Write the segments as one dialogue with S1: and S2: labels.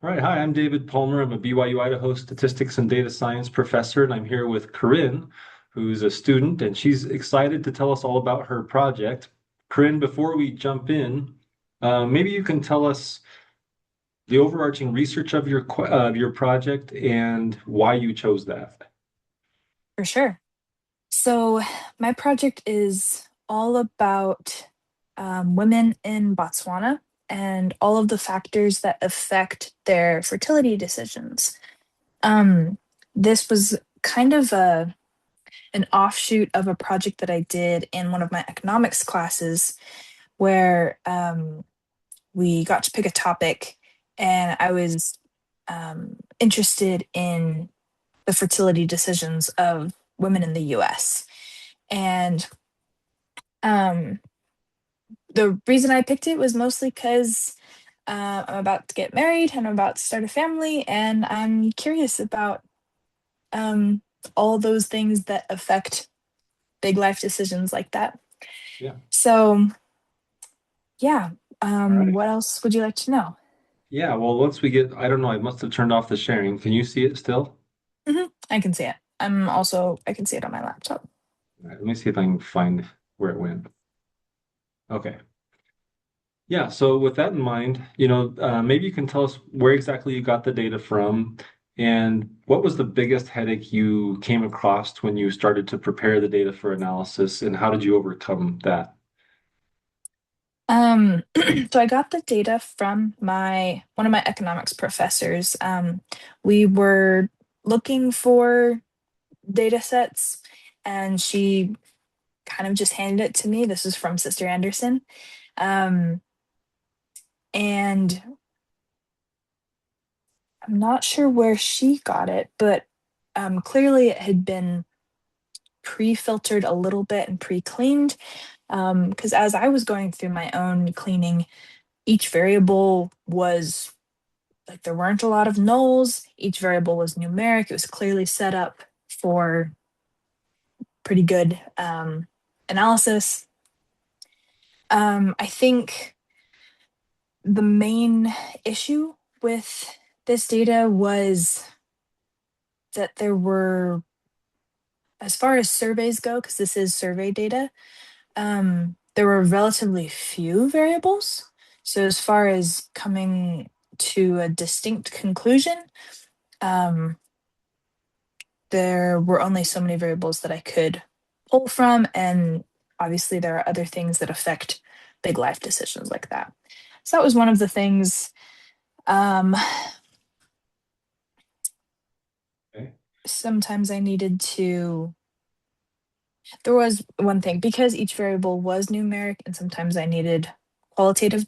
S1: All right, hi, I'm David Palmer. I'm a BYU Idaho statistics and data science professor, and I'm here with Corinne, who's a student, and she's excited to tell us all about her project. Corinne, before we jump in, maybe you can tell us the overarching research of your project and why you chose that.
S2: For sure. So, my project is all about women in Botswana and all of the factors that affect their fertility decisions. Um, this was kind of an offshoot of a project that I did in one of my economics classes where we got to pick a topic, and I was interested in the fertility decisions of women in the US. And um, the reason I picked it was mostly because I'm about to get married and I'm about to start a family, and I'm curious about um, all those things that affect big life decisions like that.
S1: Yeah.
S2: So, yeah,
S1: All right.
S2: what else would you like to know?
S1: Yeah, well, once we get, I don't know, I must have turned off the sharing. Can you see it still?
S2: I can see it. I can see it on my laptop.
S1: All right, let me see if I can find where it went. Okay. Yeah, so with that in mind, maybe you can tell us where exactly you got the data from and what was the biggest headache you came across when you started to prepare the data for analysis and how did you overcome that?
S2: So I got the data from my one of my economics professors. We were looking for data sets, and she kind of just handed it to me. This is from Sister Anderson. Um, and I'm not sure where she got it, but clearly it had been pre-filtered a little bit and pre-cleaned. Because as I was going through my own cleaning, each variable was like there weren't a lot of nulls. Each variable was numeric. It was clearly set up for pretty good analysis. I think the main issue with this data was that there were, as far as surveys go, because this is survey data, there were relatively few variables. So, as far as coming to a distinct conclusion, um, there were only so many variables that I could pull from. And obviously, there are other things that affect big life decisions like that. So, that was one of the things. Um,
S1: Okay.
S2: Sometimes I needed to, there was one thing because each variable was numeric, and sometimes I needed qualitative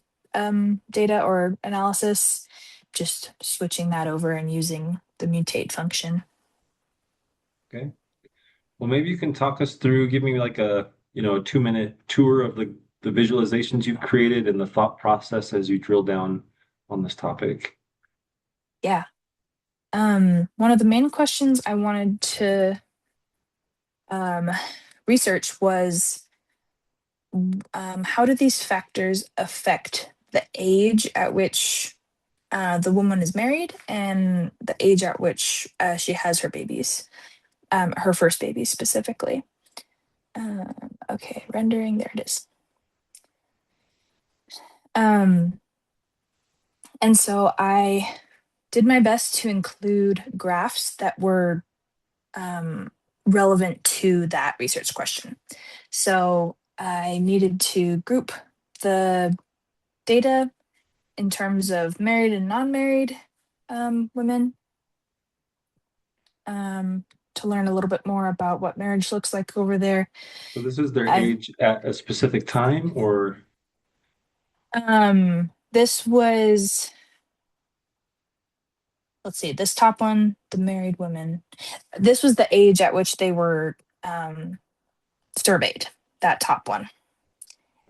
S2: data or analysis, just switching that over and using the mutate function.
S1: Okay. Well, maybe you can talk us through, give me like a 2-minute tour of the visualizations you've created and the thought process as you drill down on this topic.
S2: Yeah. One of the main questions I wanted to um, research was how do these factors affect the age at which the woman is married and the age at which she has her babies, her first baby specifically. Okay, rendering, there it is. Um, and so I did my best to include graphs that were um, relevant to that research question. So I needed to group the data in terms of married and non-married women, um, to learn a little bit more about what marriage looks like over there.
S1: So this is their
S2: I
S1: age at a specific time or
S2: This was, let's see, this top one, the married women. This was the age at which they were surveyed, that top one.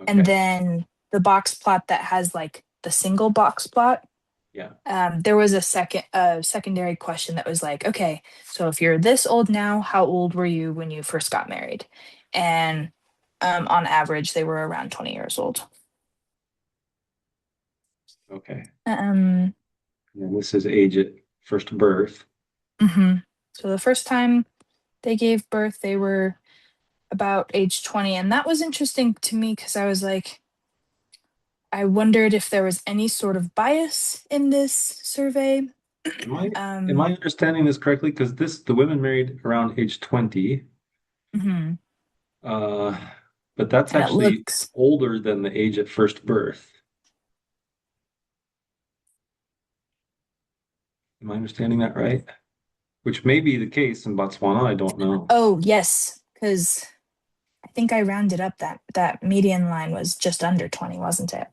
S2: And
S1: okay.
S2: then the box plot that has like the single box plot,
S1: Yeah.
S2: there was a secondary question that was like, okay, so if you're this old now, how old were you when you first got married? And on average, they were around 20 years old.
S1: Okay.
S2: Um,
S1: And this is age at first birth.
S2: Hmm. So the first time they gave birth, they were about age 20. And that was interesting to me because I was like, I wondered if there was any sort of bias in this survey.
S1: Am I am
S2: um,
S1: I understanding this correctly? Because the women married around age 20,
S2: mhm.
S1: uh, but that's
S2: And it
S1: actually
S2: looks,
S1: older than the age at first birth. Am I understanding that right? Which may be the case in Botswana, I don't know.
S2: oh, yes, because I think I rounded up that median line was just under 20, wasn't it?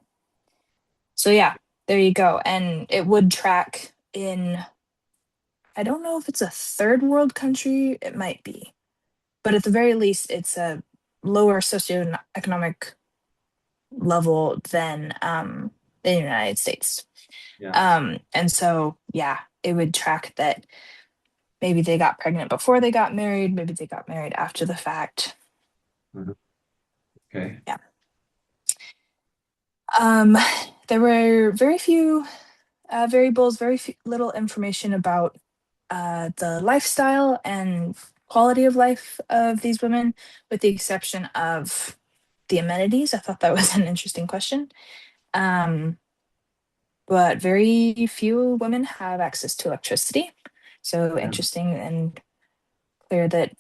S2: So yeah, there you go. And it would track in, I don't know if it's a third world country, it might be, but at the very least, it's a lower socioeconomic level than the United States.
S1: Yeah.
S2: And so, yeah, it would track that maybe they got pregnant before they got married, maybe they got married after the fact.
S1: Mhm. Okay.
S2: Yeah. Um, there were very few variables, very few, little information about the lifestyle and quality of life of these women, with the exception of the amenities. I thought that was an interesting question. Um, but very few women have access to electricity. So
S1: Yeah.
S2: interesting and clear that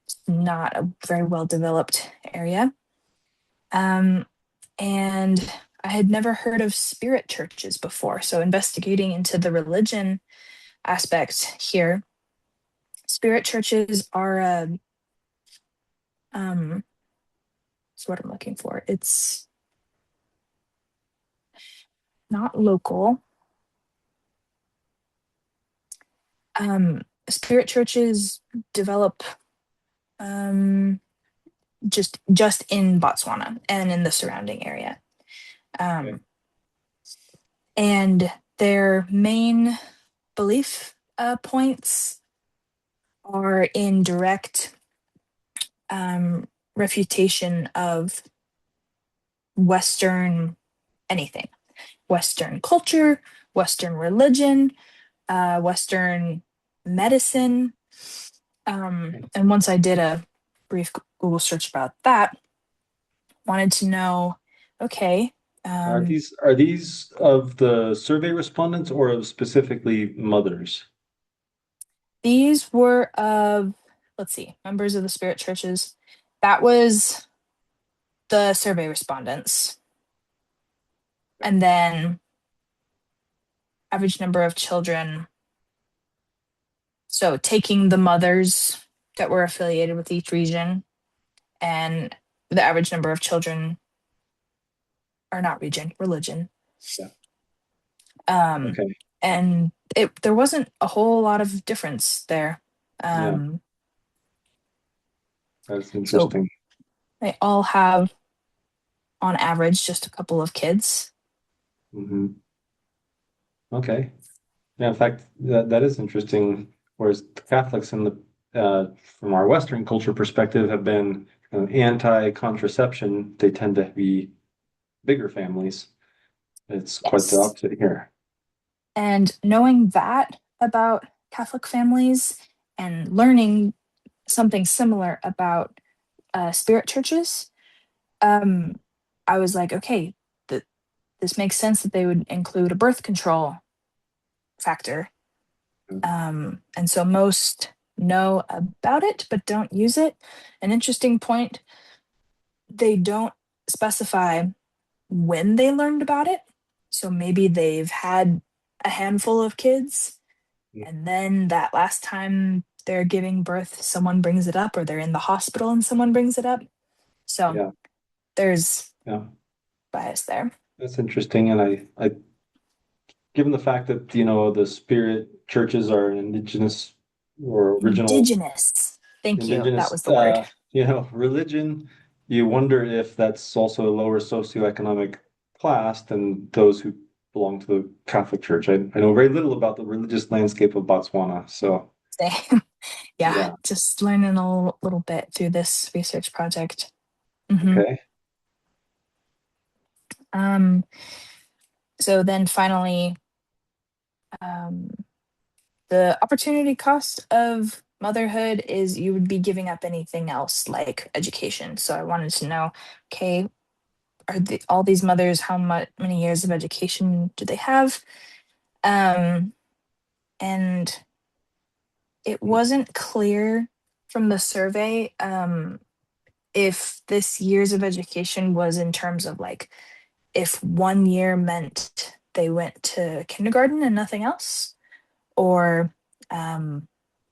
S2: it's not a very well developed area. Um, and I had never heard of spirit churches before. So investigating into the religion aspect here, spirit churches are it's what I'm looking for. It's not local. Spirit churches develop um, just in Botswana and in the surrounding area.
S1: Okay.
S2: Um, and their main belief points are in direct refutation of Western anything, Western culture, Western religion, Western medicine. And once I did a brief Google search about that, wanted to know, okay, um,
S1: Are these of the survey respondents or of specifically mothers?
S2: these were of, let's see, members of the spirit churches. That was the survey respondents.
S1: Okay.
S2: And then average number of children. So taking the mothers that were affiliated with each region and the average number of children, or not region, religion.
S1: Yeah.
S2: Um,
S1: Okay.
S2: and there wasn't a whole lot of difference there.
S1: Yeah.
S2: Um,
S1: That's
S2: so
S1: interesting.
S2: they all have, on average, just a couple of kids.
S1: Hmm. Okay. Yeah, in fact, that is interesting. Whereas the Catholics in from our Western culture perspective have been anti-contraception, they tend to be bigger families. It's quite the
S2: Yes.
S1: opposite here.
S2: And knowing that about Catholic families and learning something similar about spirit churches, um, I was like, okay, this makes sense that they would include a birth control factor. And so most know about it, but don't use it. An interesting point, they don't specify when they learned about it. So maybe they've had a handful of kids, and then that last time they're giving birth, someone brings it up, or they're in the hospital and someone brings it up. So
S1: Yeah,
S2: there's
S1: yeah,
S2: bias there.
S1: that's interesting. And given the fact that, the spirit churches are an indigenous or original
S2: Indigenous. Thank you. That
S1: indigenous,
S2: was the word.
S1: religion, you wonder if that's also a lower socioeconomic class than those who belong to the Catholic Church. I know very little about the religious landscape of Botswana, so
S2: Same. Yeah,
S1: yeah,
S2: just learning a little bit through this research project. Hmm.
S1: okay,
S2: Um, so then finally, Um, the opportunity cost of motherhood is you would be giving up anything else like education. So I wanted to know, okay, all these mothers, how many years of education do they have? Um, and it wasn't clear from the survey if this years of education was in terms of like if 1 year meant they went to kindergarten and nothing else, or um,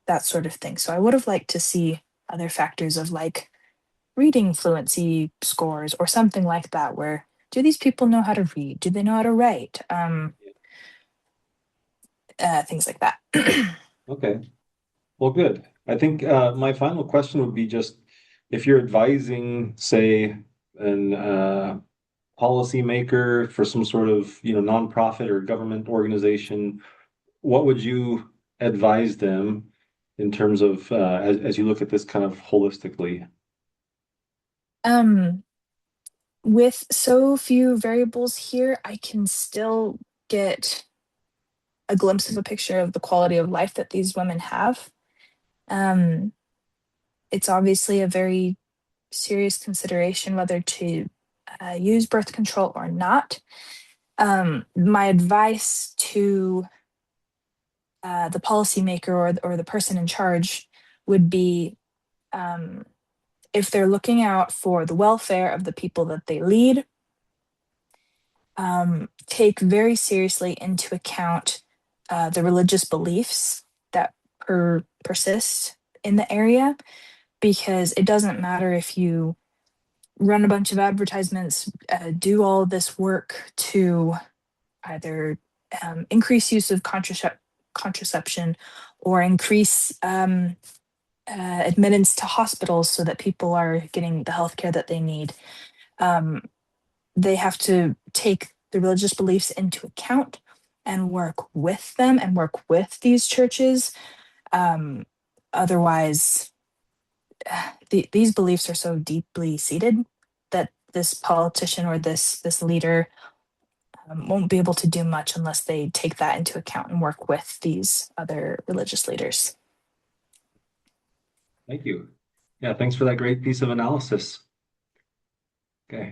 S2: that sort of thing. So I would have liked to see other factors of like reading fluency scores or something like that, where do these people know how to read? Do they know how to write? Things like that.
S1: Okay. Well, good. I think my final question would be just if you're advising, say, an policymaker for some sort of, nonprofit or government organization, what would you advise them in terms of as you look at this kind of holistically?
S2: um, with so few variables here, I can still get a glimpse of a picture of the quality of life that these women have. Um, it's obviously a very serious consideration whether to use birth control or not. My advice to the policymaker or the person in charge would be um, if they're looking out for the welfare of the people that they lead, take very seriously into account the religious beliefs that persist in the area, because it doesn't matter if you run a bunch of advertisements, do all this work to either increase use of contraception or increase admittance to hospitals so that people are getting the health care that they need. Um, they have to take the religious beliefs into account and work with them and work with these churches. Um, Otherwise, these beliefs are so deeply seated that this politician or this leader won't be able to do much unless they take that into account and work with these other religious leaders.
S1: Thank you. Yeah, thanks for that great piece of analysis.